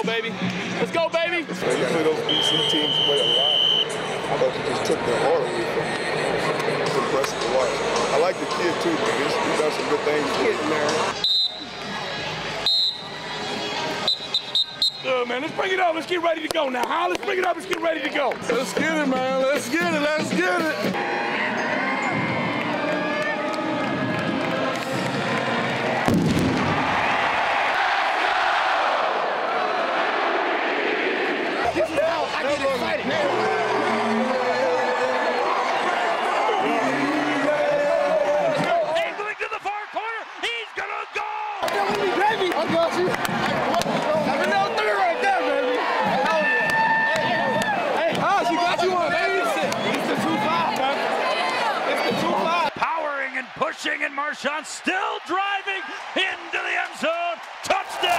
go, baby. Let's go, baby. So you play those BC teams play a lot. I thought you just took their heart away from them. It's impressive to watch. I like the kid too, man. He's done some good things. Good, man. Let's bring it up. Let's get ready to go now, huh? Let's bring it up. Let's get ready to go. Let's get it, man. Let's get it. Let's get it. This is how I get excited. Angling to the far corner. He's gonna go. Baby, I got you. Right there, baby. Hey, she got you on, baby. It's the 2-5, man. It's the 2-5. Powering and pushing, and Marshawn still driving into the end zone. Touchdown!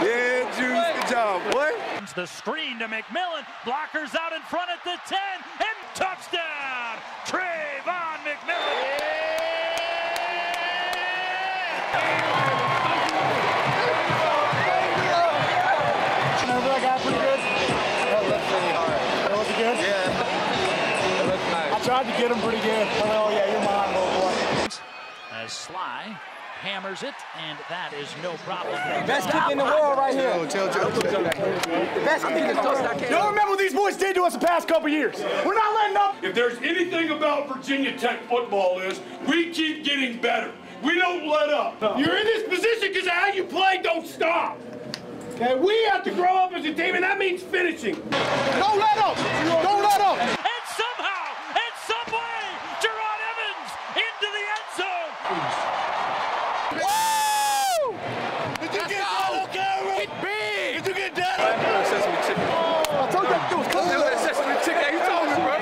Yeah, Juice. Good job, boy. The screen to McMillan. Blockers out in front at the 10, and touchdown! Trayvon McMillan. I got pretty good. That looked pretty hard. That was good? Yeah. It looked nice. I tried to get him pretty good. Oh, yeah, you're mine, little boy. As Sly hammers it, and that is no problem. Best kick in the world right here. Tell Joe. Best kick in the world. Y'all remember what these boys did to us the past couple years? We're not letting up. If there's anything about Virginia Tech football is, we keep getting better. We don't let up. You're in this position because of how you play. Don't stop. Okay, we have to grow up as a team, and that means finishing. Don't let up. Don't let up. And somehow, and some way, Gerard Evans into the end zone. Woo! Did you get that on camera? It's big. Did you get that? Sesame chicken. I told you it was coming. Sesame chicken. You told me, bro.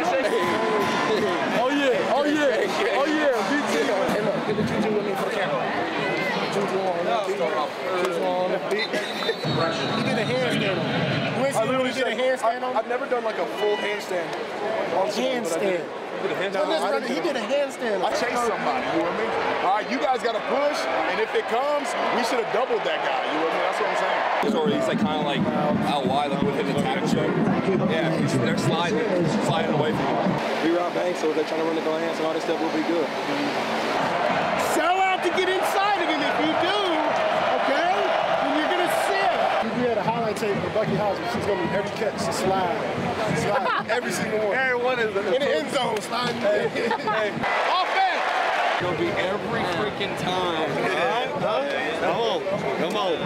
Oh yeah. Oh yeah. Oh yeah. BT. Hey, look, get the juju with me for the camera. Juju on the beat. Juju on the beat. He did a handstand on him. You ain't seen when he did a handstand on him? I've never done like a full handstand. Handstand. He did a handstand. I chased somebody, you with me? All right, you guys got to push, and if it comes, we should have doubled that guy, you with me? That's what I'm saying. He's like kind of like out wide, like with his attack check. Yeah, they're sliding away from him. Reroute bank, so if they're trying to run the glance and all this stuff, we'll be good. Sell out to get inside of him. If you do, okay, then you're gonna sit. We had a highlight tape for Bucky Houser. She's gonna be every catch, she slide. Every single one. Every one is In the end zone, sliding. Hey. Offense! It'll be every freaking time. Come on. Come on.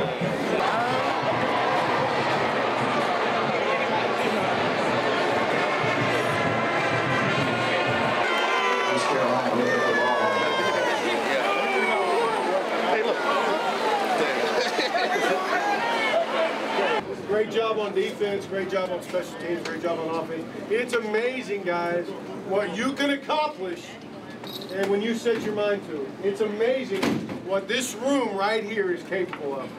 Great job on defense, great job on special teams, great job on offense. It's amazing, guys, what you can accomplish and when you set your mind to it. It's amazing what this room right here is capable of.